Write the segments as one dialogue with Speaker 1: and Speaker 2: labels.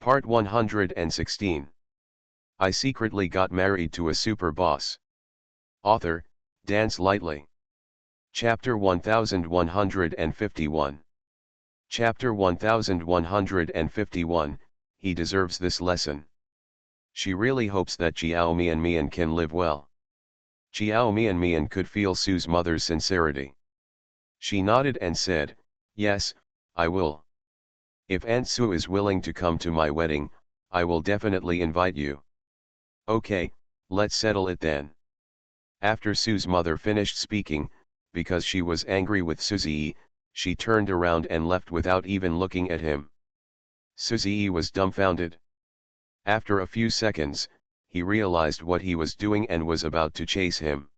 Speaker 1: Part 116. I secretly got married to a super boss. Author, Dance Lightly. Chapter 1151. Chapter 1151, He deserves this lesson. She really hopes that Jiao Mian can live well. Jiao Mian could feel Sue's mother's sincerity. She nodded and said, "Yes, I will. If Aunt Sue is willing to come to my wedding, I will definitely invite you." "Okay, let's settle it then." After Sue's mother finished speaking, because she was angry with Suzy, she turned around and left without even looking at him. Suzy was dumbfounded. After a few seconds, he realized what he was doing and was about to chase him.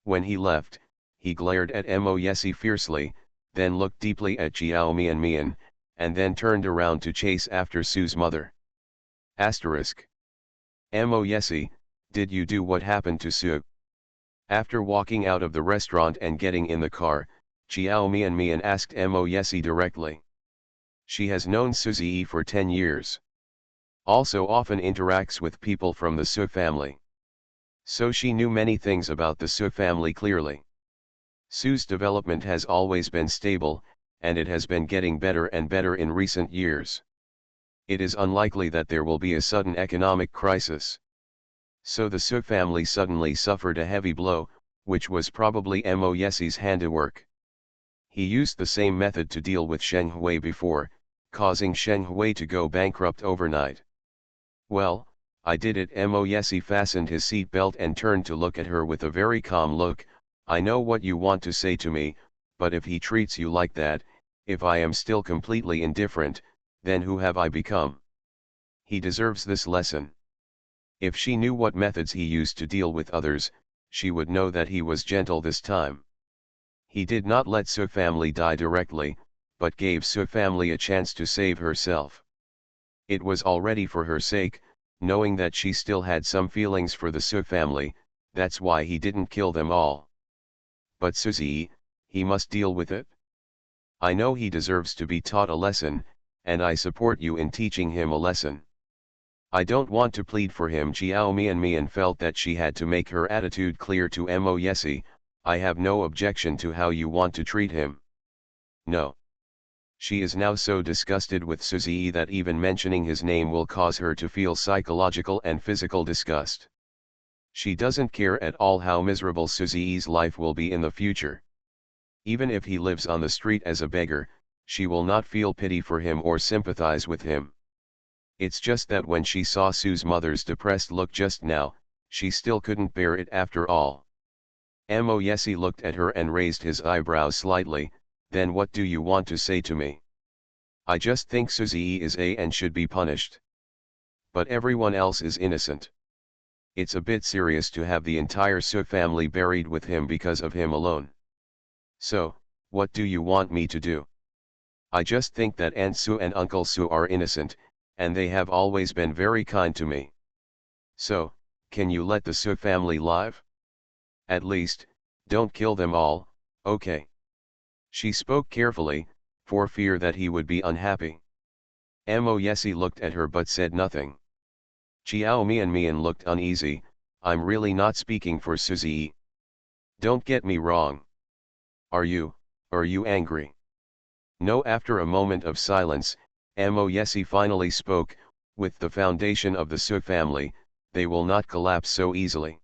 Speaker 1: When he left, he glared at Mo Yesi fiercely, then looked deeply at Jiao Mian, and then turned around to chase after Sue's mother. Asterisk. Mo Yesi, did you do what happened to Sue? After walking out of the restaurant and getting in the car, Jiao Mian asked Mo Yesi directly. She has known Suzy for 10 years. Also often interacts with people from the Sue family. So she knew many things about the Sue family clearly. Sue's development has always been stable, and it has been getting better and better in recent years. It is unlikely that there will be a sudden economic crisis. So the Sue family suddenly suffered a heavy blow, which was probably Mo Yesi's handiwork. He used the same method to deal with Sheng Hui before, causing Sheng Hui to go bankrupt overnight. "Well, I did it." Mo Yesi fastened his seat belt and turned to look at her with a very calm look. "I know what you want to say to me, but if he treats you like that, if I am still completely indifferent, then who have I become? He deserves this lesson." If she knew what methods he used to deal with others, she would know that he was gentle this time. He did not let Sue family die directly, but gave Sue family a chance to save herself. It was already for her sake, knowing that she still had some feelings for the Sue family, that's why he didn't kill them all. But Suzy, he must deal with it. I know he deserves to be taught a lesson, and I support you in teaching him a lesson. I don't want to plead for him. Jiao Mian felt that she had to make her attitude clear to Mo Yesi. "I have no objection to how you want to treat him." No. She is now so disgusted with Suzy that even mentioning his name will cause her to feel psychological and physical disgust. She doesn't care at all how miserable Suzy's life will be in the future. Even if he lives on the street as a beggar, she will not feel pity for him or sympathize with him. It's just that when she saw Sue's mother's depressed look just now, she still couldn't bear it after all. Mo Yesi looked at her and raised his eyebrows slightly. "Then what do you want to say to me?" "I just think Suzy is a and should be punished. But everyone else is innocent. It's a bit serious to have the entire Sue family buried with him because of him alone. So, what do you want me to do? I just think that Aunt Sue and Uncle Sue are innocent, and they have always been very kind to me. So, can you let the Sue family live? At least, don't kill them all, okay?" She spoke carefully, for fear that he would be unhappy. Mo Yesi looked at her but said nothing. Jiao Mian looked uneasy. "I'm really not speaking for Suzy. Don't get me wrong. Are you angry?" "No." After a moment of silence, Mo Yesi finally spoke. "With the foundation of the Sue family, they will not collapse so easily.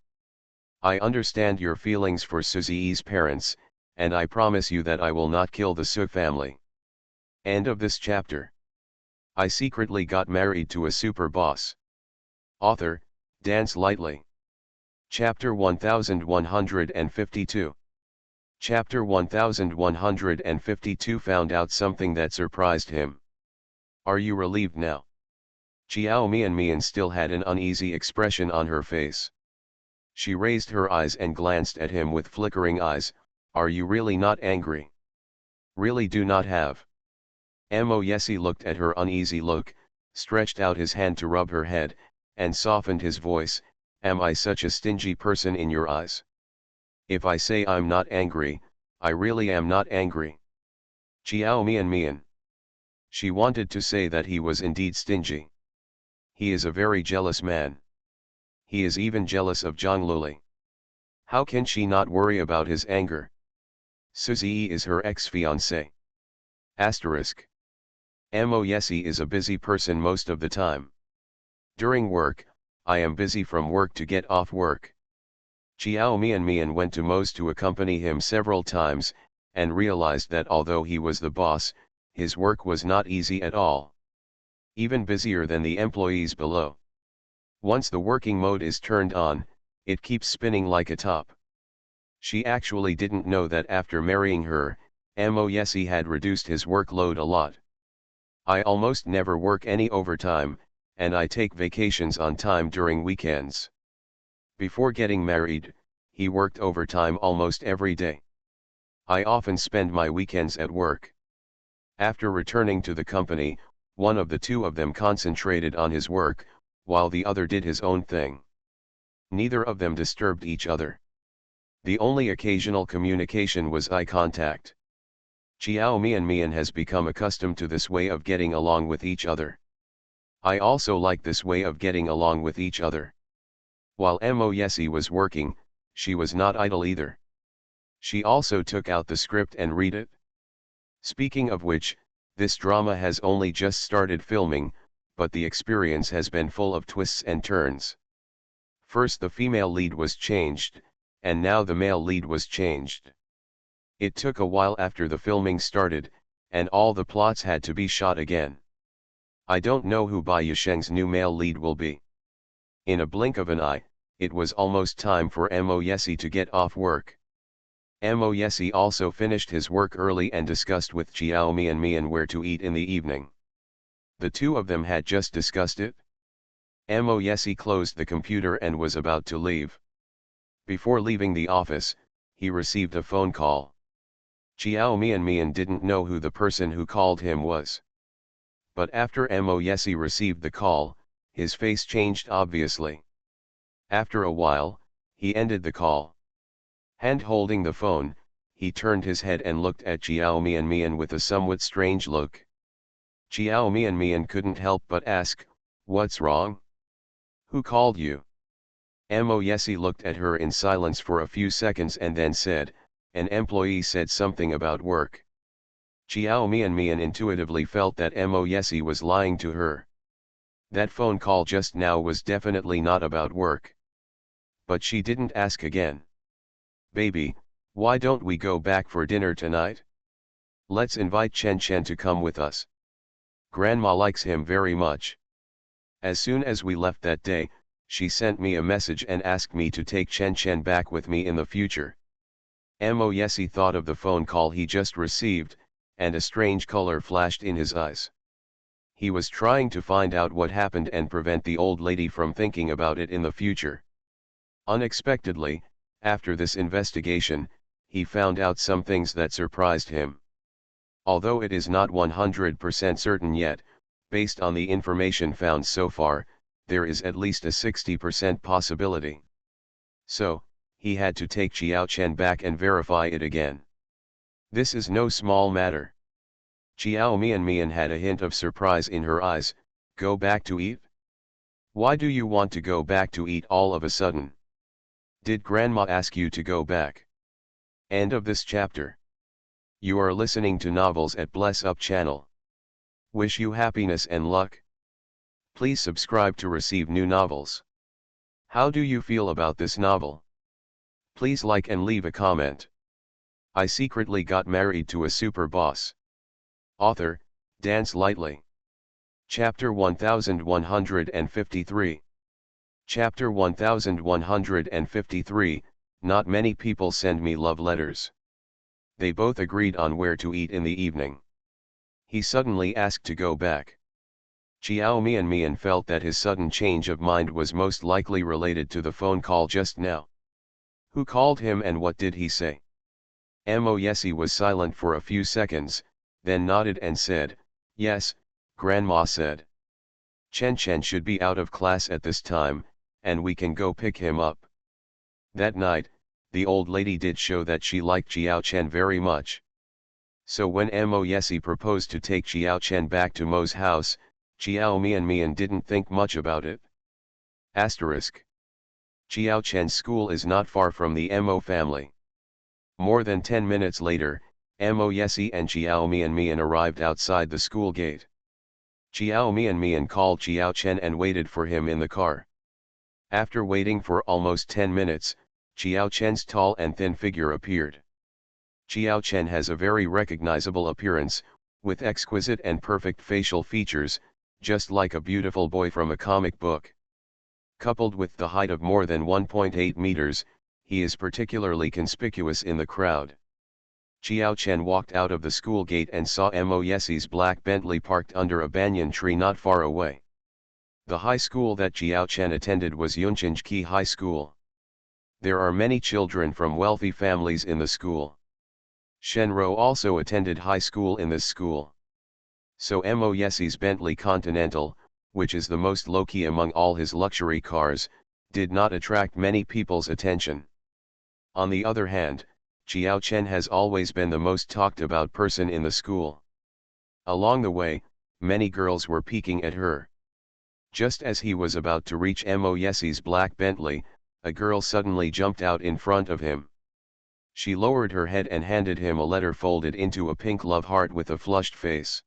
Speaker 1: I understand your feelings for Suzy's parents, and I promise you that I will not kill the Sue family." End of this chapter. I secretly got married to a super boss. Author, Dance Lightly. Chapter 1152. Chapter 1152 found out something that surprised him. "Are you relieved now?" Jiao Mian still had an uneasy expression on her face. She raised her eyes and glanced at him with flickering eyes. "Are you really not angry? Really do not have?" Mo Yesi looked at her uneasy look, stretched out his hand to rub her head, and softened his voice. "Am I such a stingy person in your eyes? If I say I'm not angry, I really am not angry." Jiao Mian. She wanted to say that he was indeed stingy. He is a very jealous man. He is even jealous of Zhongluli. How can she not worry about his anger? Suzy is her ex-fiancé. Asterisk. Mo Yesi is a busy person most of the time. During work, I am busy from work to get off work. Chiao Mian went to Mo's to accompany him several times, and realized that although he was the boss, his work was not easy at all. Even busier than the employees below. Once the working mode is turned on, it keeps spinning like a top. She actually didn't know that after marrying her, Mo Yesi had reduced his workload a lot. I almost never work any overtime, and I take vacations on time during weekends. Before getting married, he worked overtime almost every day. I often spend my weekends at work. After returning to the company, one of the two of them concentrated on his work, while the other did his own thing. Neither of them disturbed each other. The only occasional communication was eye contact. Chiao Mian has become accustomed to this way of getting along with each other. I also like this way of getting along with each other. While Mo Yesi was working, she was not idle either. She also took out the script and read it. Speaking of which, this drama has only just started filming, but the experience has been full of twists and turns. First the female lead was changed, and now the male lead was changed. It took a while after the filming started, and all the plots had to be shot again. I don't know who Bai Yisheng's new male lead will be. In a blink of an eye, it was almost time for Mo Yesi to get off work. Mo Yesi also finished his work early and discussed with Chiao Mian where to eat in the evening. The two of them had just discussed it. Mo Yesi closed the computer and was about to leave. Before leaving the office, he received a phone call. Chiao Mian didn't know who the person who called him was. But after Mo Yesi received the call, his face changed obviously. After a while, he ended the call. Hand-holding the phone, he turned his head and looked at Chiao Mian with a somewhat strange look. Chiao Mian couldn't help but ask, "What's wrong? Who called you?" Mo Yesi looked at her in silence for a few seconds and then said, "An employee said something about work." Chiao Mian intuitively felt that Mo Yesi was lying to her. That phone call just now was definitely not about work. But she didn't ask again. "Baby, why don't we go back for dinner tonight? Let's invite Chen to come with us. Grandma likes him very much." As soon as we left that day, she sent me a message and asked me to take Chen back with me in the future. Mo Yesi thought of the phone call he just received, and a strange color flashed in his eyes. He was trying to find out what happened and prevent the old lady from thinking about it in the future. Unexpectedly, after this investigation, he found out some things that surprised him. Although it is not 100% certain yet, based on the information found so far, there is at least a 60% possibility. So, he had to take Xiao Chen back and verify it again. This is no small matter. Chiao Mian had a hint of surprise in her eyes. "Go back to eat? Why do you want to go back to eat all of a sudden? Did Grandma ask you to go back?" End of this chapter. You are listening to Novels at Bless Up channel. Wish you happiness and luck. Please subscribe to receive new novels. How do you feel about this novel? Please like and leave a comment. I secretly got married to a super boss. Author, Dance Lightly. Chapter 1153. Chapter 1153, Not many people send me love letters. They both agreed on where to eat in the evening. He suddenly asked to go back. Chiao Mian felt that his sudden change of mind was most likely related to the phone call just now. Who called him and what did he say? Mo Yesi was silent for a few seconds, then nodded and said, "Yes, Grandma said. Chen should be out of class at this time, and we can go pick him up." That night, the old lady did show that she liked Xiao Chen very much. So when Mo Yesi proposed to take Xiao Chen back to Mo's house, Chiao Mian didn't think much about it. Asterisk. Chiao Chen's school is not far from the Mo family. More than 10 minutes later, Mo Yesi and Chiao Mian arrived outside the school gate. Chiao Mian called Chiao Chen and waited for him in the car. After waiting for almost 10 minutes, Chiao Chen's tall and thin figure appeared. Chiao Chen has a very recognizable appearance, with exquisite and perfect facial features, just like a beautiful boy from a comic book. Coupled with the height of more than 1.8 meters, he is particularly conspicuous in the crowd. Chiao Chen walked out of the school gate and saw Mo Yesi's black Bentley parked under a banyan tree not far away. The high school that Chiao Chen attended was Yunchinjki High School. There are many children from wealthy families in the school. Shenro also attended high school in this school. So Mo Yesi's Bentley Continental, which is the most low-key among all his luxury cars, did not attract many people's attention. On the other hand, Chiao Chen has always been the most talked about person in the school. Along the way, many girls were peeking at her. Just as he was about to reach Mo Yesi's black Bentley, a girl suddenly jumped out in front of him. She lowered her head and handed him a letter folded into a pink love heart with a flushed face.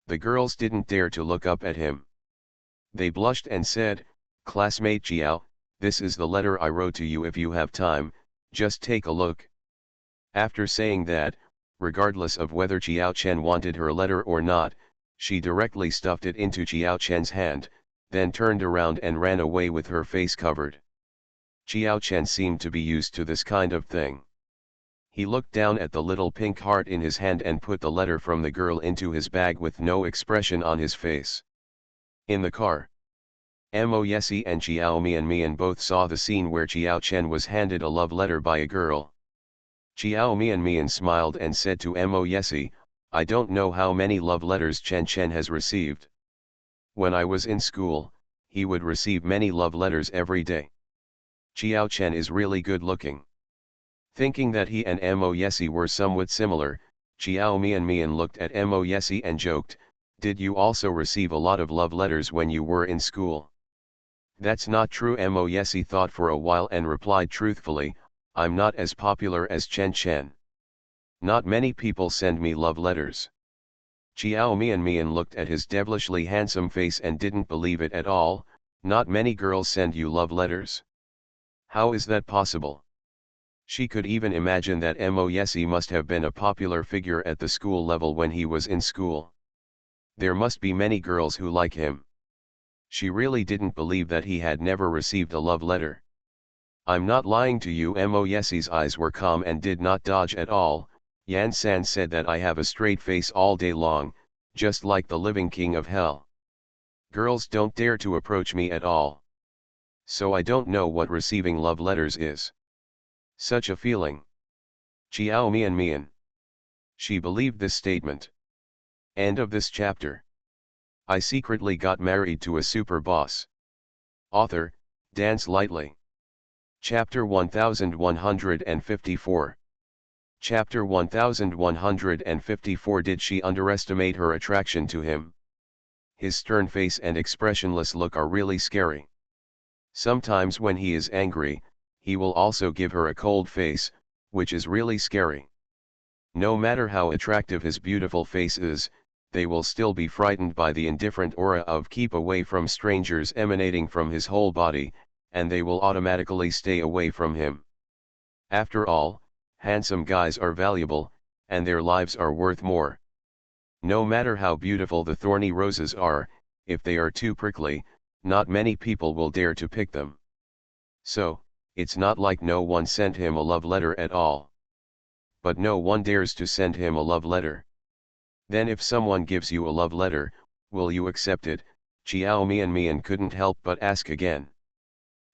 Speaker 1: The girls didn't dare to look up at him. They blushed and said, "Classmate Chiao, this is the letter I wrote to you. If you have time, just take a look." After saying that, regardless of whether Chiao Chen wanted her letter or not, she directly stuffed it into Chiao Chen's hand, then turned around and ran away with her face covered. Chiao Chen seemed to be used to this kind of thing. He looked down at the little pink heart in his hand and put the letter from the girl into his bag with no expression on his face. In the car, Mo Yesi and Chiao Mian both saw the scene where Chiao Chen was handed a love letter by a girl. Chiao Mian smiled and said to Mo Yesi, "I don't know how many love letters Chen has received. When I was in school, he would receive many love letters every day. Chiao Chen is really good looking." Thinking that he and Mo Yesi were somewhat similar, Chiao Mian looked at Mo Yesi and joked, "Did you also receive a lot of love letters when you were in school?" "That's not true." Mo Yesi thought for a while and replied truthfully, "I'm not as popular as Chen. Not many people send me love letters." Chiao Mian looked at his devilishly handsome face and didn't believe it at all. "Not many girls send you love letters? How is that possible?" She could even imagine that Mo Yesi must have been a popular figure at the school level when he was in school. There must be many girls who like him. She really didn't believe that he had never received a love letter. "I'm not lying to you." Mo Yesi's eyes were calm and did not dodge at all. "Yan San said that I have a straight face all day long, just like the living king of hell. Girls don't dare to approach me at all. So I don't know what receiving love letters is. Such a feeling." Chiao Mian. She believed this statement. End of this chapter. I secretly got married to a super boss. Author, Dance Lightly. Chapter 1154. Chapter 1154. Did she underestimate her attraction to him? His stern face and expressionless look are really scary. Sometimes when he is angry, he will also give her a cold face, which is really scary. No matter how attractive his beautiful face is, they will still be frightened by the indifferent aura of keep away from strangers emanating from his whole body, and they will automatically stay away from him. After all, handsome guys are valuable, and their lives are worth more. No matter how beautiful the thorny roses are, if they are too prickly, not many people will dare to pick them. So, it's not like no one sent him a love letter at all. But no one dares to send him a love letter. Then if someone gives you a love letter, will you accept it? Chiao Mian couldn't help but ask again.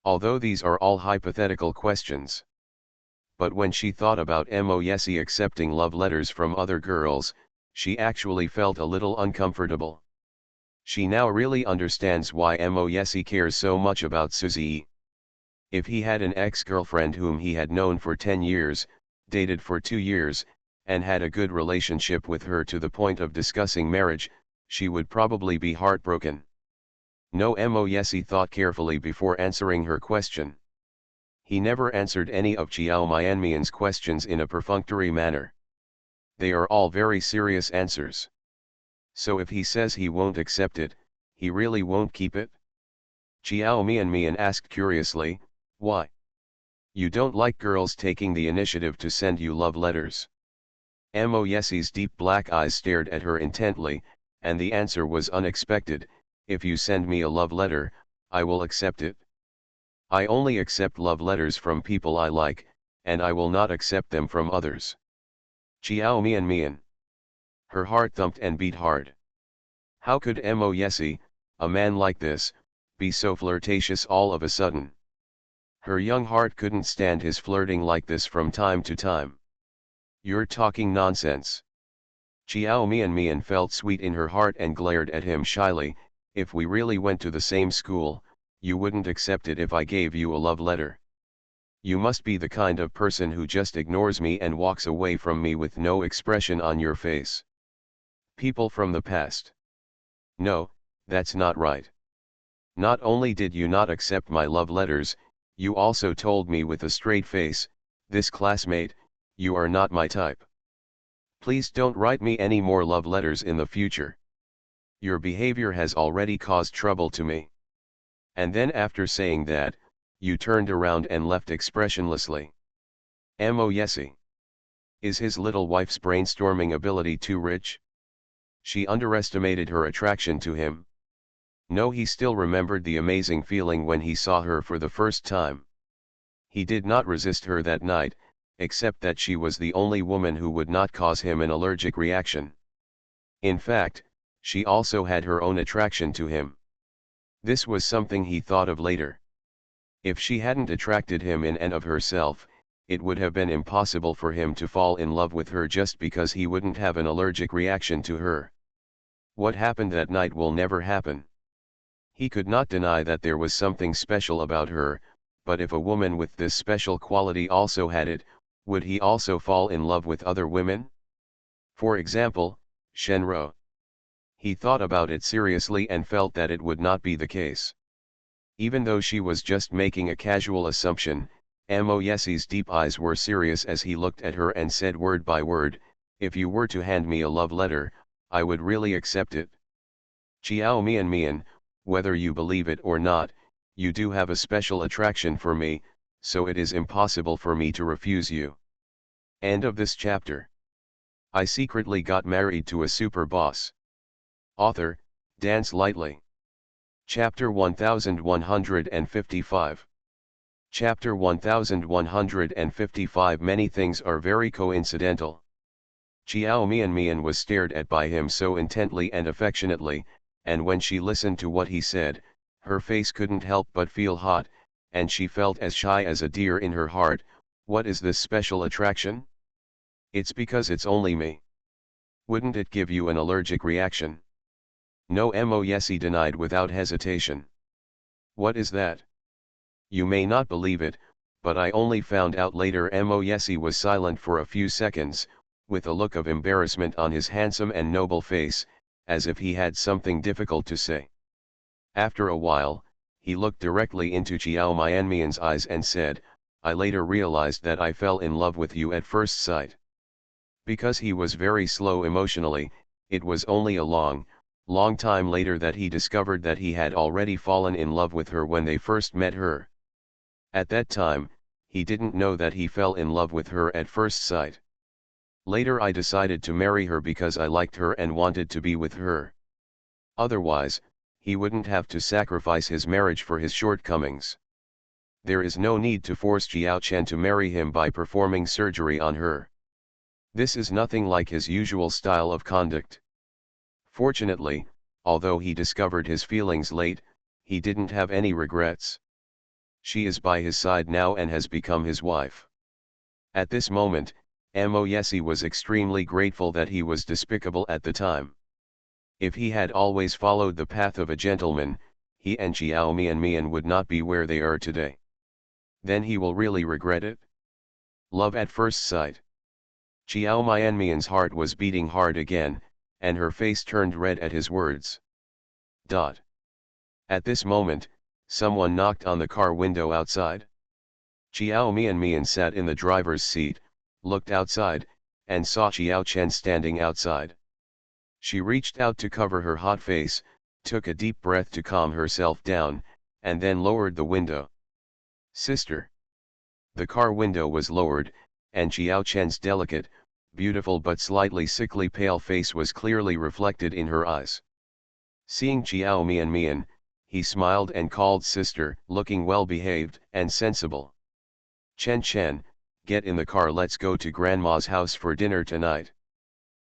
Speaker 1: Although these are all hypothetical questions. But when she thought about Mo Yesi accepting love letters from other girls, she actually felt a little uncomfortable. She now really understands why Mo Yesi cares so much about Suzy. If he had an ex-girlfriend whom he had known for 10 years, dated for 2 years, and had a good relationship with her to the point of discussing marriage, She would probably be heartbroken. No, Mo Yesi thought carefully before answering her question. He never answered any of Chiao Mianmian's questions in a perfunctory manner. They are all very serious answers. So if he says he won't accept it, he really won't keep it? Chiao Mianmian asked curiously, why? You don't like girls taking the initiative to send you love letters? Mo Yesi's deep black eyes stared at her intently, and the answer was unexpected. If you send me a love letter, I will accept it. I only accept love letters from people I like, and I will not accept them from others. Chiao Mian. Her heart thumped and beat hard. How could Mo Yesi, a man like this, be so flirtatious all of a sudden? Her young heart couldn't stand his flirting like this from time to time. You're talking nonsense. Chiao Mian felt sweet in her heart and glared at him shyly. If we really went to the same school, you wouldn't accept it if I gave you a love letter. You must be the kind of person who just ignores me and walks away from me with no expression on your face. People from the past. No, that's not right. Not only did you not accept my love letters, you also told me with a straight face, this classmate, you are not my type. Please don't write me any more love letters in the future. Your behavior has already caused trouble to me. And then after saying that, you turned around and left expressionlessly. Mo Yesi. Is his little wife's brainstorming ability too rich? She underestimated her attraction to him. No, he still remembered the amazing feeling when he saw her for the first time. He did not resist her that night, except that she was the only woman who would not cause him an allergic reaction. In fact, she also had her own attraction to him. This was something he thought of later. If she hadn't attracted him in and of herself, it would have been impossible for him to fall in love with her just because he wouldn't have an allergic reaction to her. What happened that night will never happen. He could not deny that there was something special about her, but if a woman with this special quality also had it, would he also fall in love with other women? For example, Shenro. He thought about it seriously and felt that it would not be the case. Even though she was just making a casual assumption, Mo Yesi's deep eyes were serious as he looked at her and said word by word, if you were to hand me a love letter, I would really accept it. Chiao Mian, whether you believe it or not, you do have a special attraction for me, so it is impossible for me to refuse you. End of this chapter. I secretly got married to a super boss. Author, Dance Lightly. Chapter 1155. Chapter 1155. Many things are very coincidental. Chiao Mian was stared at by him so intently and affectionately, and when she listened to what he said, her face couldn't help but feel hot, and she felt as shy as a deer in her heart. What is this special attraction? It's because it's only me. Wouldn't it give you an allergic reaction? No, Mo Yesi denied without hesitation. What is that? You may not believe it, but I only found out later. Mo Yesi was silent for a few seconds, with a look of embarrassment on his handsome and noble face, as if he had something difficult to say. After a while, he looked directly into Chiao Mianmian's eyes and said, I later realized that I fell in love with you at first sight. Because he was very slow emotionally, it was only a long time later that he discovered that he had already fallen in love with her when they first met her. At that time, he didn't know that he fell in love with her at first sight. Later I decided to marry her because I liked her and wanted to be with her. Otherwise, he wouldn't have to sacrifice his marriage for his shortcomings. There is no need to force Jiao Chen to marry him by performing surgery on her. This is nothing like his usual style of conduct. Fortunately, although he discovered his feelings late, he didn't have any regrets. She is by his side now and has become his wife. At this moment, Mo Yesi was extremely grateful that he was despicable at the time. If he had always followed the path of a gentleman, he and Chiao Mian would not be where they are today. Then he will really regret it. Love at first sight. Chiao Mian's heart was beating hard again, and her face turned red at his words. Dot. At this moment, someone knocked on the car window outside. Chiao Mian sat in the driver's seat, looked outside, and saw Chiao Chen standing outside. She reached out to cover her hot face, took a deep breath to calm herself down, and then lowered the window. Sister. The car window was lowered, and Chiao Chen's delicate, beautiful but slightly sickly pale face was clearly reflected in her eyes. Seeing Chiao Mian, he smiled and called sister, looking well behaved and sensible. Chen, get in the car, let's go to grandma's house for dinner tonight.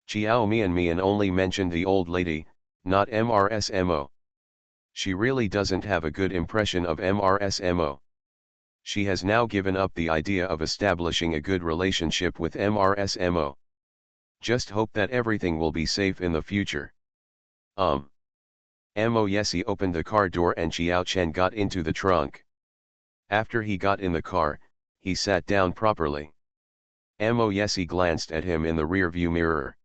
Speaker 1: Chiao Mian only mentioned the old lady, not MRSMO. She really doesn't have a good impression of MRSMO. She has now given up the idea of establishing a good relationship with MRSMO. Just hope that everything will be safe in the future. Mo Yesi opened the car door and Chiao Chen got into the trunk. After he got in the car, he sat down properly. Mo Yesi glanced at him in the rearview mirror.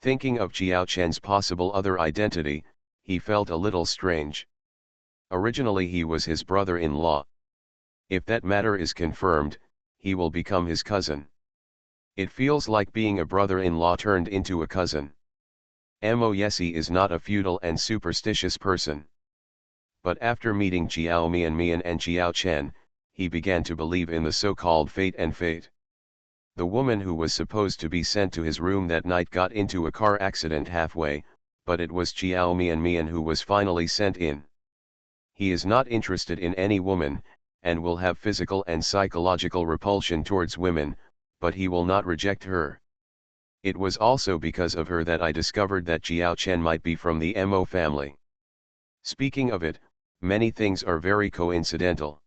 Speaker 1: Thinking of Chiao Chen's possible other identity, he felt a little strange. Originally he was his brother-in-law. If that matter is confirmed, he will become his cousin. It feels like being a brother-in-law turned into a cousin. Mo Yesi is not a feudal and superstitious person. But after meeting Chiao Mian and Chiao Chen, he began to believe in the so-called fate and fate. The woman who was supposed to be sent to his room that night got into a car accident halfway, but it was Chiao Mian who was finally sent in. He is not interested in any woman, and will have physical and psychological repulsion towards women, but he will not reject her. It was also because of her that I discovered that Chiao Chen might be from the Mo family. Speaking of it, many things are very coincidental.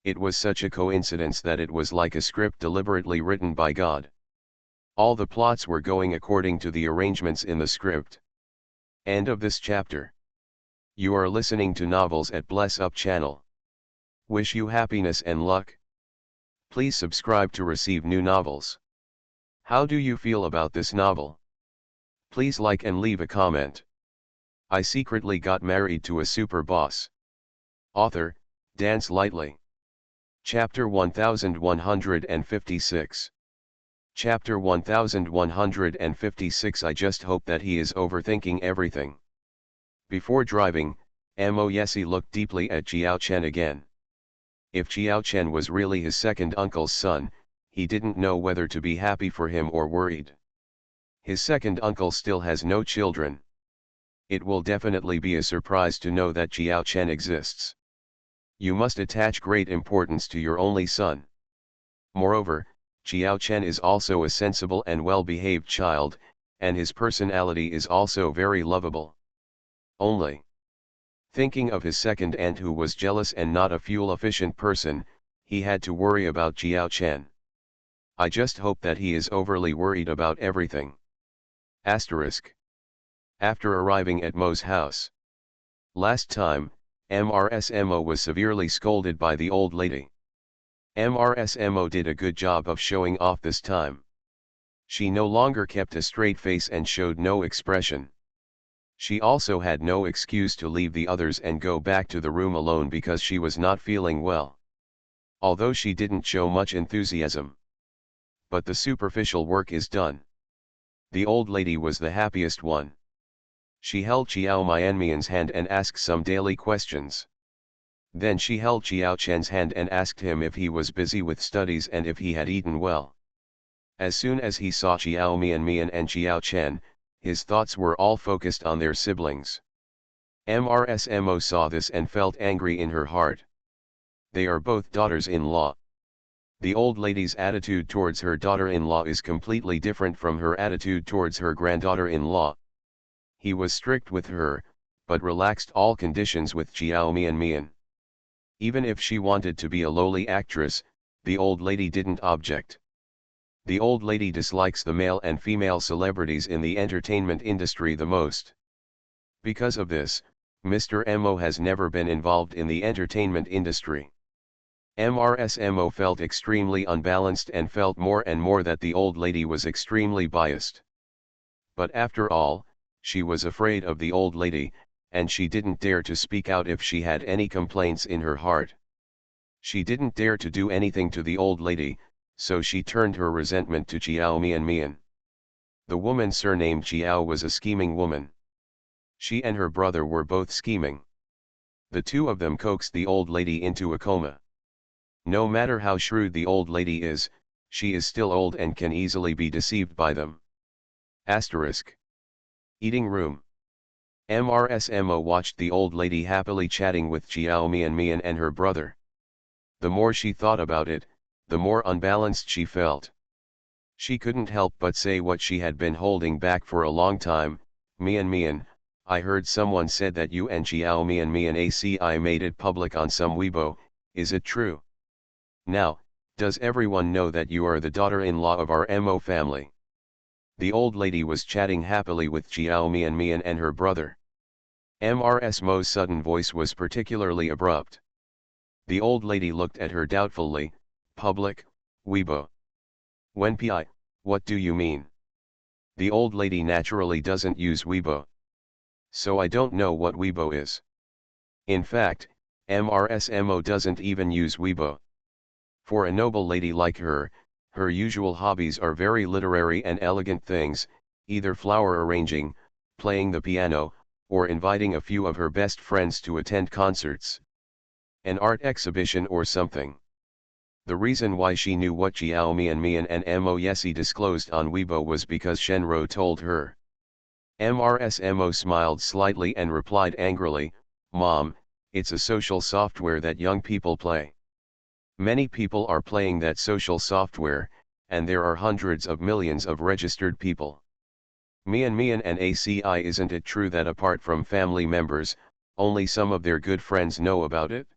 Speaker 1: It was such a coincidence that it was like a script deliberately written by God. All the plots were going according to the arrangements in the script. End of this chapter. You are listening to Novels at Bless Up channel. Wish you happiness and luck. Please subscribe to receive new novels. How do you feel about this novel? Please like and leave a comment. I secretly got married to a super boss. Author, Dance Lightly. Chapter 1156. Chapter 1156. I just hope that he is overthinking everything. Before driving, Mo Yesi looked deeply at Chiao Chen again. If Chiao Chen was really his second uncle's son, he didn't know whether to be happy for him or worried. His second uncle still has no children. It will definitely be a surprise to know that Chiao Chen exists. You must attach great importance to your only son. Moreover, Chiao Chen is also a sensible and well-behaved child, and his personality is also very lovable. Only thinking of his second aunt who was jealous and not a fuel-efficient person, he had to worry about Chiao Chen. I just hope that he is overly worried about everything. Asterisk. After arriving at Mo's house. Last time, MRSMO was severely scolded by the old lady. MRSMO did a good job of showing off this time. She no longer kept a straight face and showed no expression. She also had no excuse to leave the others and go back to the room alone because she was not feeling well. Although she didn't show much enthusiasm. But the superficial work is done. The old lady was the happiest one. She held Chiao Mian's hand and asked some daily questions. Then she held Chiao Chen's hand and asked him if he was busy with studies and if he had eaten well. As soon as he saw Chiao Mian and Chiao Chen, his thoughts were all focused on their siblings. MRSMO saw this and felt angry in her heart. They are both daughters-in-law. The old lady's attitude towards her daughter-in-law is completely different from her attitude towards her granddaughter-in-law. He was strict with her, but relaxed all conditions with Chiao Mian. Even if she wanted to be a lowly actress, the old lady didn't object. The old lady dislikes the male and female celebrities in the entertainment industry the most. Because of this, Mr. Mo has never been involved in the entertainment industry. MRSMO felt extremely unbalanced and felt more and more that the old lady was extremely biased. But after all, she was afraid of the old lady, and she didn't dare to speak out if she had any complaints in her heart. She didn't dare to do anything to the old lady, so she turned her resentment to Chiao Mian. The woman surnamed Chiao was a scheming woman. She and her brother were both scheming. The two of them coaxed the old lady into a coma. No matter how shrewd the old lady is, she is still old and can easily be deceived by them. Asterisk. Eating room. MRSMO watched the old lady happily chatting with Chiao Mian and her brother. The more she thought about it, the more unbalanced she felt. She couldn't help but say what she had been holding back for a long time. Mian, I heard someone said that you and Chiao Mian ACI made it public on some Weibo, is it true? Now, does everyone know that you are the daughter-in-law of our MO family? The old lady was chatting happily with Chiao Mian and her brother. MRS Mo's sudden voice was particularly abrupt. The old lady looked at her doubtfully. Public, Weibo. When pi, what do you mean? The old lady naturally doesn't use Weibo. So I don't know what Weibo is. In fact, MRSMO doesn't even use Weibo. For a noble lady like her, her usual hobbies are very literary and elegant things, either flower arranging, playing the piano, or inviting a few of her best friends to attend concerts. An art exhibition or something. The reason why she knew what Chiao Mian and Mo Yesi disclosed on Weibo was because Shenro told her. MRSMO smiled slightly and replied angrily, Mom, it's a social software that young people play. Many people are playing that social software, and there are hundreds of millions of registered people. Mian and ACI, isn't it true that apart from family members, only some of their good friends know about it?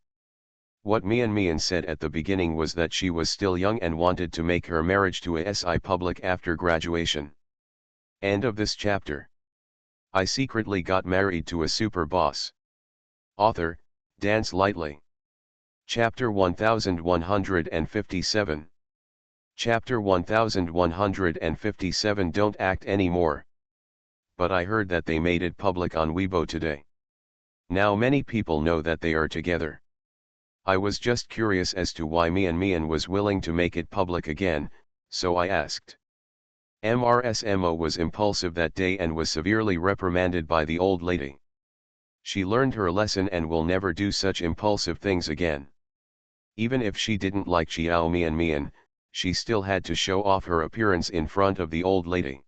Speaker 1: What Mian said at the beginning was that she was still young and wanted to make her marriage to a SI public after graduation. End of this chapter. I secretly got married to a super boss. Author, Dance Lightly. Chapter 1157. Chapter 1157. Don't act anymore. But I heard that they made it public on Weibo today. Now many people know that they are together. I was just curious as to why Mian was willing to make it public again, so I asked. MRSMO was impulsive that day and was severely reprimanded by the old lady. She learned her lesson and will never do such impulsive things again. Even if she didn't like Chiao Mian, she still had to show off her appearance in front of the old lady.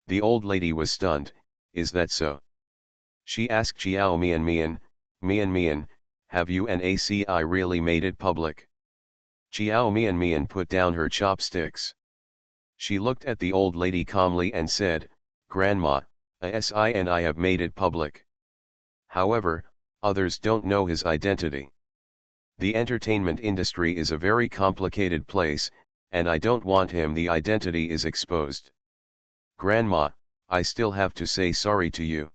Speaker 1: The old lady was stunned. Is that so? She asked Chiao Mian, have you and ACI really made it public? Chiao Mian put down her chopsticks. She looked at the old lady calmly and said, Grandma, ASI and I have made it public. However, others don't know his identity. The entertainment industry is a very complicated place, and I don't want the identity is exposed. Grandma, I still have to say sorry to you.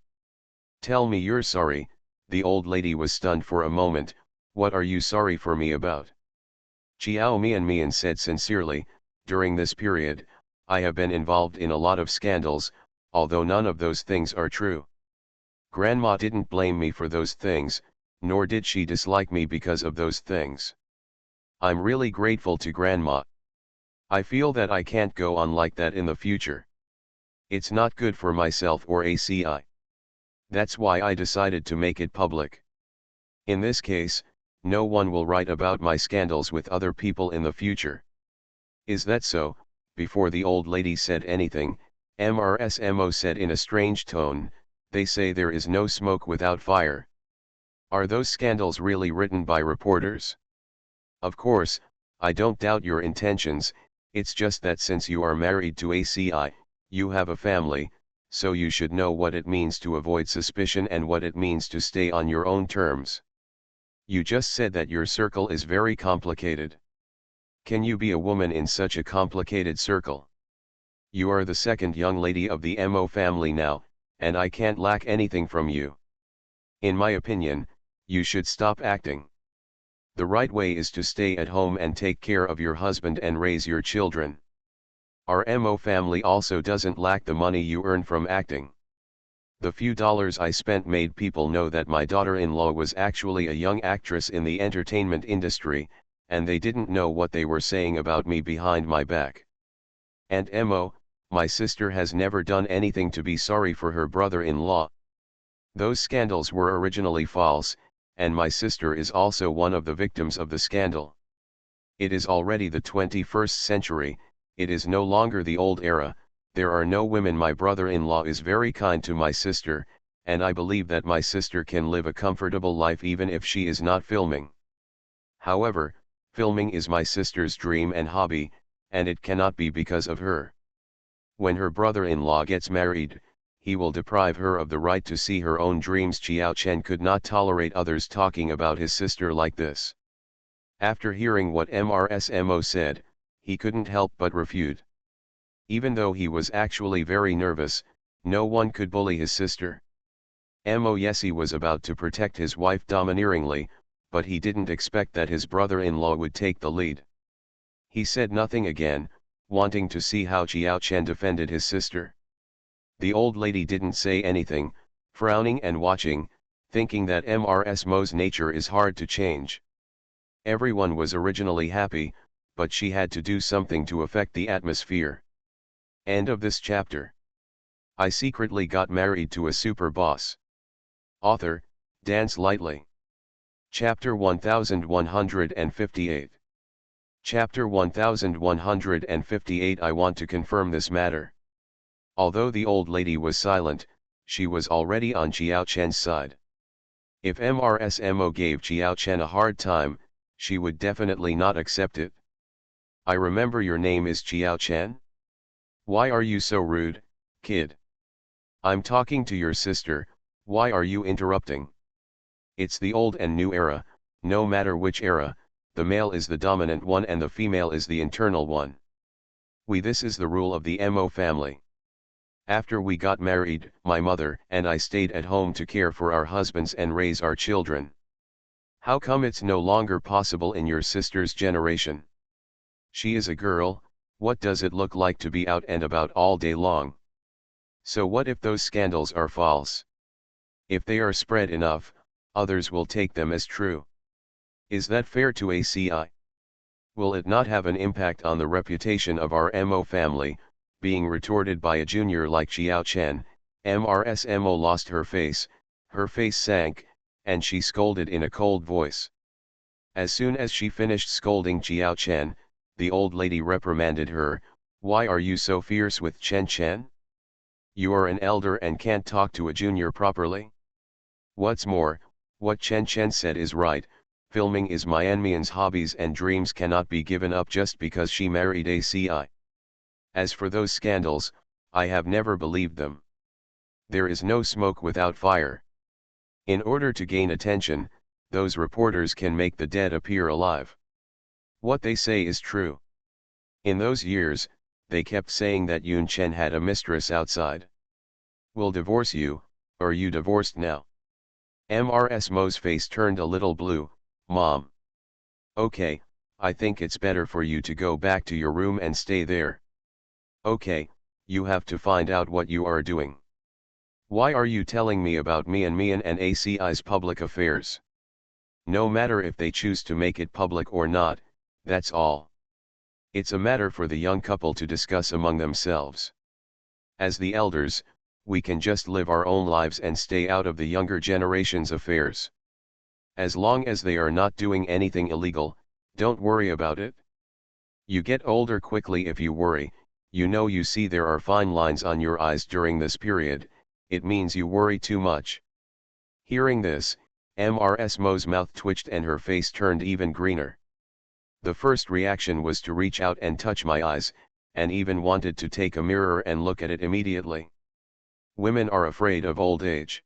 Speaker 1: Tell me you're sorry. The old lady was stunned for a moment. What are you sorry for me about? Chiao Mian said sincerely, during this period, I have been involved in a lot of scandals, although none of those things are true. Grandma didn't blame me for those things, nor did she dislike me because of those things. I'm really grateful to Grandma. I feel that I can't go on like that in the future. It's not good for myself or ACI. That's why I decided to make it public. In this case, no one will write about my scandals with other people in the future. Is that so? Before the old lady said anything, MRSMO said in a strange tone, they say there is no smoke without fire. Are those scandals really written by reporters? Of course, I don't doubt your intentions, it's just that since you are married to ACI, you have a family, so you should know what it means to avoid suspicion and what it means to stay on your own terms. You just said that your circle is very complicated. Can you be a woman in such a complicated circle? You are the second young lady of the MO family now, and I can't lack anything from you. In my opinion, you should stop acting. The right way is to stay at home and take care of your husband and raise your children. Our MO family also doesn't lack the money you earn from acting. The few dollars I spent made people know that my daughter-in-law was actually a young actress in the entertainment industry, and they didn't know what they were saying about me behind my back. And MO, my sister has never done anything to be sorry for her brother-in-law. Those scandals were originally false, and my sister is also one of the victims of the scandal. It is already the 21st century, it is no longer the old era. There are no women. My brother-in-law is very kind to my sister, and I believe that my sister can live a comfortable life even if she is not filming. However, filming is my sister's dream and hobby, and it cannot be because of her. When her brother-in-law gets married, he will deprive her of the right to see her own dreams. Chiao Chen could not tolerate others talking about his sister like this. After hearing what MRSMO said, he couldn't help but refute. Even though he was actually very nervous, no one could bully his sister. Yes, he was about to protect his wife domineeringly, but he didn't expect that his brother-in-law would take the lead. He said nothing again, wanting to see how Chiao Chen defended his sister. The old lady didn't say anything, frowning and watching, thinking that MRSMO's nature is hard to change. Everyone was originally happy, but she had to do something to affect the atmosphere. End of this chapter. I secretly got married to a super boss. Author, Dance Lightly. Chapter 1158. Chapter 1158. I want to confirm this matter. Although the old lady was silent, she was already on Chiao Chen's side. If MRSMO gave Chiao Chen a hard time, she would definitely not accept it. I remember your name is Chiao Chen? Why are you so rude, kid? I'm talking to your sister, why are you interrupting? It's the old and new era, no matter which era, the male is the dominant one and the female is the internal one. This is the rule of the MO family. After we got married, my mother and I stayed at home to care for our husbands and raise our children. How come it's no longer possible in your sister's generation? She is a girl, what does it look like to be out and about all day long? So what if those scandals are false? If they are spread enough, others will take them as true. Is that fair to ACI? Will it not have an impact on the reputation of our MO family? Being retorted by a junior like Chiao Chen, MRSMO lost her face sank, and she scolded in a cold voice. As soon as she finished scolding Chiao Chen, the old lady reprimanded her, why are you so fierce with Chen Chen? You are an elder and can't talk to a junior properly. What's more, what Chen Chen said is right, filming is Myanmar's hobbies and dreams cannot be given up just because she married ACI. As for those scandals, I have never believed them. There is no smoke without fire. In order to gain attention, those reporters can make the dead appear alive. What they say is true. In those years, they kept saying that Yun Chen had a mistress outside. Will divorce you, or you divorced now? MRSMO's face turned a little blue, Mom. Okay, I think it's better for you to go back to your room and stay there. Okay, you have to find out what you are doing. Why are you telling me about Mian and ACI's public affairs? No matter if they choose to make it public or not, that's all. It's a matter for the young couple to discuss among themselves. As the elders, we can just live our own lives and stay out of the younger generation's affairs. As long as they are not doing anything illegal, don't worry about it. You get older quickly if you worry. You see there are fine lines on your eyes during this period, it means you worry too much. Hearing this, MRSMO's mouth twitched and her face turned even greener. The first reaction was to reach out and touch my eyes, and even wanted to take a mirror and look at it immediately. Women are afraid of old age.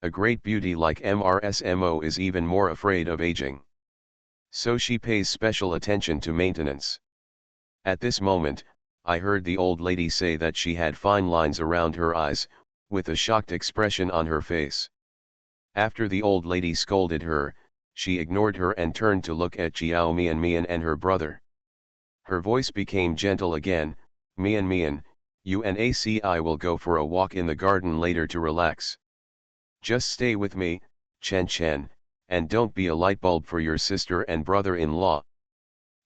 Speaker 1: A great beauty like MRSMO is even more afraid of aging. So she pays special attention to maintenance. At this moment, I heard the old lady say that she had fine lines around her eyes, with a shocked expression on her face. After the old lady scolded her, she ignored her and turned to look at Mian and her brother. Her voice became gentle again, Mian, you and ACI will go for a walk in the garden later to relax. Just stay with me, Chen, and don't be a light bulb for your sister and brother-in-law.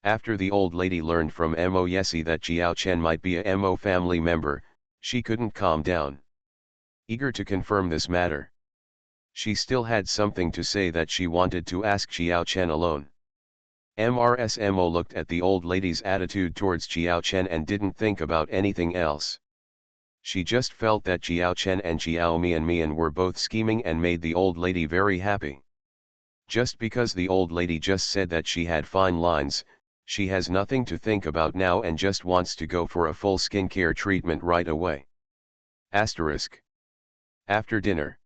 Speaker 1: After the old lady learned from Mo Yesi that Jiao Chen might be a Mo family member, she couldn't calm down. Eager to confirm this matter, she still had something to say that she wanted to ask Jiao Chen alone. Mo looked at the old lady's attitude towards Jiao Chen and didn't think about anything else. She just felt that Jiao Chen and Jiao Mian were both scheming and made the old lady very happy. Just because the old lady just said that she had fine lines, she has nothing to think about now and just wants to go for a full skincare treatment right away. Asterisk. After dinner,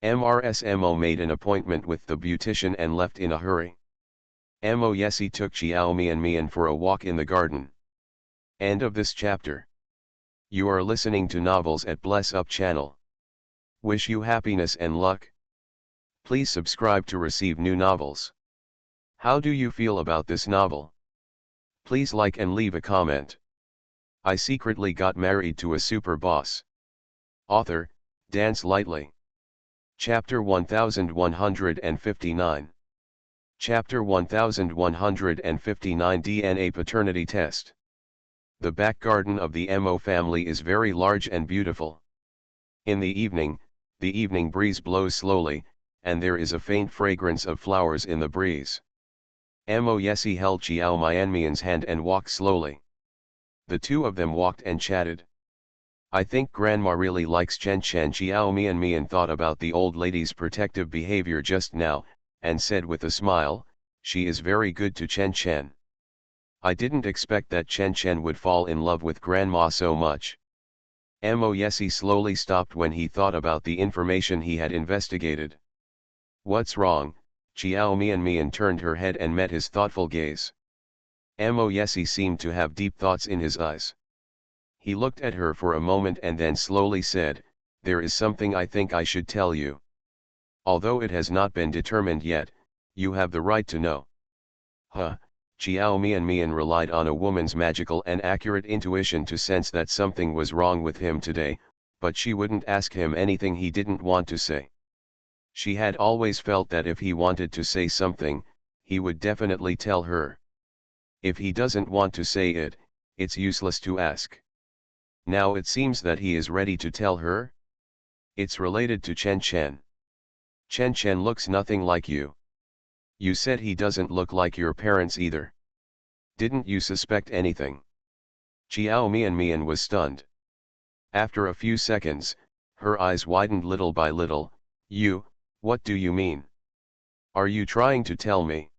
Speaker 1: Mo made an appointment with the beautician and left in a hurry. Mo Yesi took Jiao Mian for a walk in the garden. End of this chapter. You are listening to Novels at Bless Up channel. Wish you happiness and luck. Please subscribe to receive new novels. How do you feel about this novel? Please like and leave a comment. I secretly got married to a super boss. Author, Dance Lightly. Chapter 1159. Chapter 1159 DNA Paternity Test. The back garden of the Mo family is very large and beautiful. In the evening breeze blows slowly, and there is a faint fragrance of flowers in the breeze. Mo Yesi held Jiao Mian's hand and walked slowly. The two of them walked and chatted. I think Grandma really likes Chen. Jiao Mian thought about the old lady's protective behavior just now, and said with a smile, she is very good to Chen. I didn't expect that Chen would fall in love with Grandma so much. Mo Yesi slowly stopped when he thought about the information he had investigated. What's wrong? Jiao Mian turned her head and met his thoughtful gaze. Mo Yesi seemed to have deep thoughts in his eyes. He looked at her for a moment and then slowly said, there is something I think I should tell you. Although it has not been determined yet, you have the right to know. Huh, Jiao Mian relied on a woman's magical and accurate intuition to sense that something was wrong with him today, but she wouldn't ask him anything he didn't want to say. She had always felt that if he wanted to say something, he would definitely tell her. If he doesn't want to say it, it's useless to ask. Now it seems that he is ready to tell her. It's related to Chen. Chen looks nothing like you. You said he doesn't look like your parents either. Didn't you suspect anything? Jiao Mian was stunned. After a few seconds, her eyes widened little by little. What do you mean? Are you trying to tell me?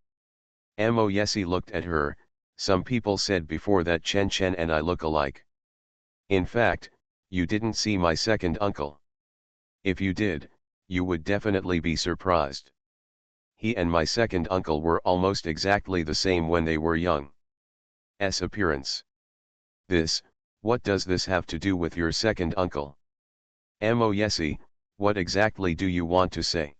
Speaker 1: Mo Yesi looked at her. Some people said before that Chen and I look alike. In fact, you didn't see my second uncle. If you did, you would definitely be surprised. He and my second uncle were almost exactly the same when they were young. S appearance. What does this have to do with your second uncle? Mo Yesi, what exactly do you want to say?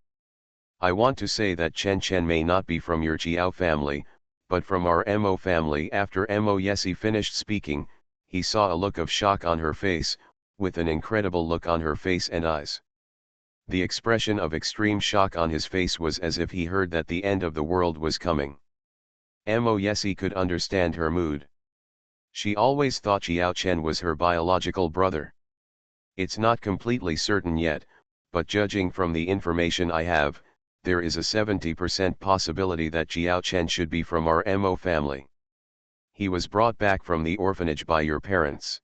Speaker 1: I want to say that Chen may not be from your Jiao family, but from our Mo family. After Mo Yesi finished speaking, he saw a look of shock on her face, with an incredible look on her face and eyes. The expression of extreme shock on his face was as if he heard that the end of the world was coming. Mo Yesi could understand her mood. She always thought Jiao Chen was her biological brother. It's not completely certain yet, but judging from the information I have, there is a 70% possibility that Jiao Chen should be from our Mo family. He was brought back from the orphanage by your parents.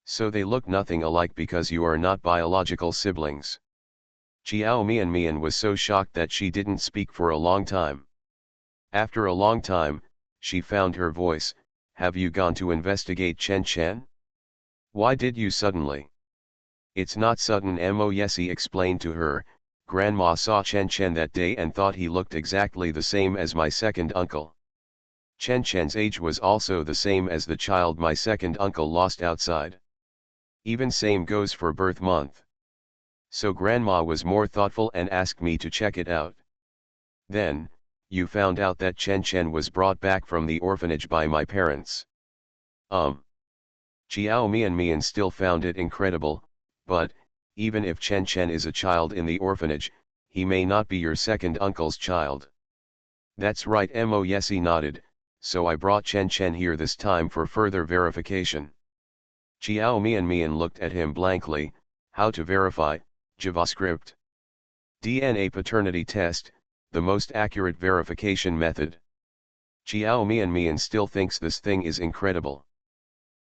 Speaker 1: So they look nothing alike because you are not biological siblings. Jiao Mian was so shocked that she didn't speak for a long time. After a long time, she found her voice. Have you gone to investigate Chen? Why did you suddenly? It's not sudden. Mo Yesi explained to her. Grandma saw Chen that day and thought he looked exactly the same as my second uncle. Chen's age was also the same as the child my second uncle lost outside. Even same goes for birth month. So Grandma was more thoughtful and asked me to check it out. Then, you found out that Chen was brought back from the orphanage by my parents. Jiao Mian still found it incredible, but, even if Chen Chen is a child in the orphanage, he may not be your second uncle's child. That's right, Mo Yesi nodded, so I brought Chen Chen here this time for further verification. Jiao Mian looked at him blankly. How to verify? JavaScript. DNA paternity test, the most accurate verification method. Jiao Mian still thinks this thing is incredible.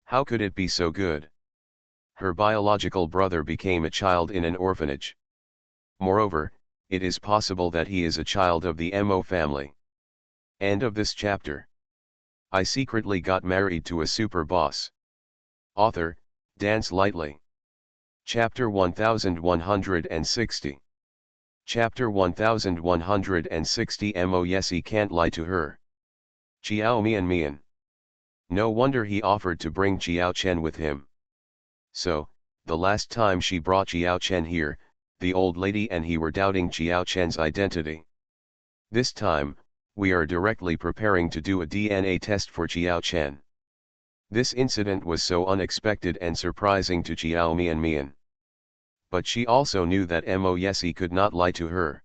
Speaker 1: How could it be so good? Her biological brother became a child in an orphanage. Moreover, it is possible that he is a child of the Mo family. End of this chapter. I secretly got married to a super boss. Author, Dance Lightly. Chapter 1160. Chapter 1160 Mo Yesi can't lie to her. Jiao Mian. No wonder he offered to bring Jiao Chen with him. So, the last time she brought Jiao Chen here, the old lady and he were doubting Jiao Chen's identity. This time, we are directly preparing to do a DNA test for Jiao Chen. This incident was so unexpected and surprising to Jiao Mian. But she also knew that Mo Yesi could not lie to her.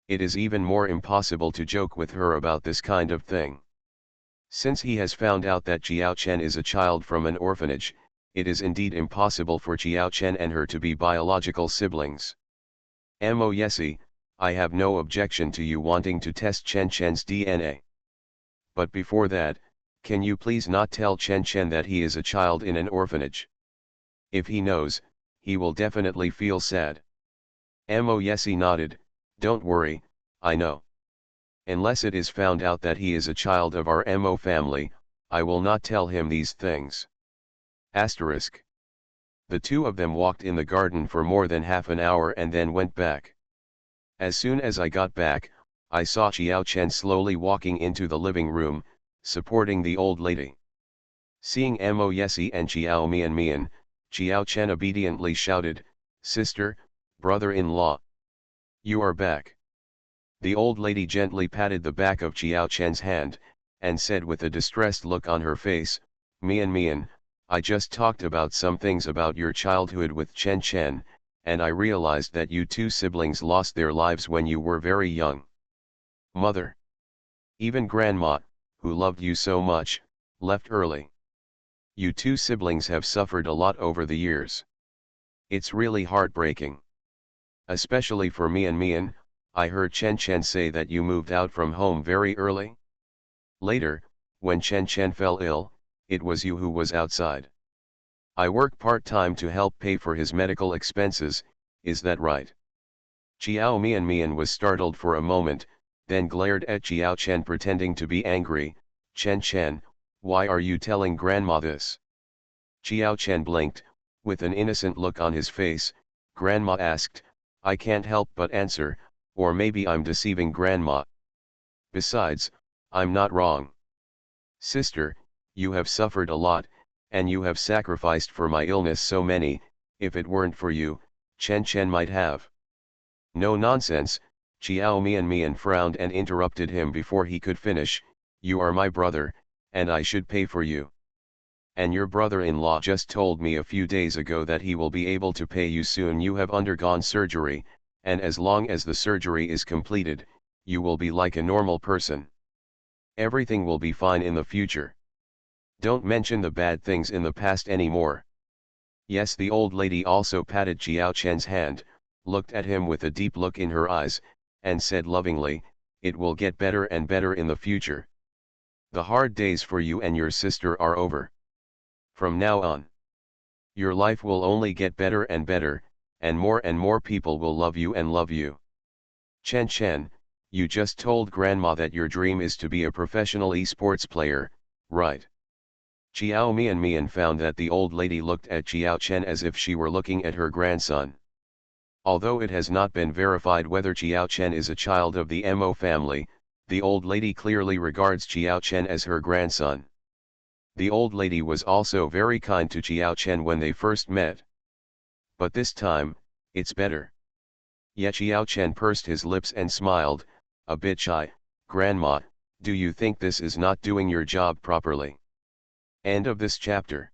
Speaker 1: It is even more impossible to joke with her about this kind of thing. Since he has found out that Jiao Chen is a child from an orphanage, it is indeed impossible for Jiao Chen and her to be biological siblings. Mo Yesi, I have no objection to you wanting to test Chen Chen's DNA. But before that, can you please not tell Chen Chen that he is a child in an orphanage? If he knows, he will definitely feel sad. Mo Yesi nodded, don't worry, I know. Unless it is found out that he is a child of our Mo family, I will not tell him these things. Asterisk. The two of them walked in the garden for more than half an hour and then went back. As soon as I got back, I saw Jiao Chen slowly walking into the living room, supporting the old lady. Seeing Mo Yesi and Jiao Mian, Jiao Chen obediently shouted, "Sister, brother-in-law. You are back." The old lady gently patted the back of Jiao Chen's hand, and said with a distressed look on her face, Mian, I just talked about some things about your childhood with Chen Chen, and I realized that you two siblings lost their lives when you were very young. Mother. Even grandma, who loved you so much, left early. You two siblings have suffered a lot over the years. It's really heartbreaking. Especially for Mian, I heard Chen Chen say that you moved out from home very early. Later, when Chen Chen fell ill, it was you who was outside. I work part-time to help pay for his medical expenses, is that right? Jiao Mian was startled for a moment, then glared at Jiao Chen pretending to be angry. Chen, why are you telling grandma this? Jiao Chen blinked, with an innocent look on his face. Grandma asked, I can't help but answer, or maybe I'm deceiving grandma. Besides, I'm not wrong. Sister, you have suffered a lot, and you have sacrificed for my illness so many. If it weren't for you, Chen Chen might have. No nonsense. Jiao Mian frowned and interrupted him before he could finish. You are my brother, and I should pay for you. And your brother-in-law just told me a few days ago that he will be able to pay you soon. You have undergone surgery, and as long as the surgery is completed, you will be like a normal person. Everything will be fine in the future. Don't mention the bad things in the past anymore. Yes, the old lady also patted Jiao Chen's hand, looked at him with a deep look in her eyes, and said lovingly, it will get better and better in the future. The hard days for you and your sister are over. From now on, your life will only get better, and more people will love you and love you. Chen, you just told grandma that your dream is to be a professional esports player, right? Jiao Mian found that the old lady looked at Jiao Chen as if she were looking at her grandson. Although it has not been verified whether Jiao Chen is a child of the Mo family, the old lady clearly regards Jiao Chen as her grandson. The old lady was also very kind to Jiao Chen when they first met. But this time, it's better. Yet Jiao Chen pursed his lips and smiled, a bit shy. Grandma, do you think this is not doing your job properly? End of this chapter.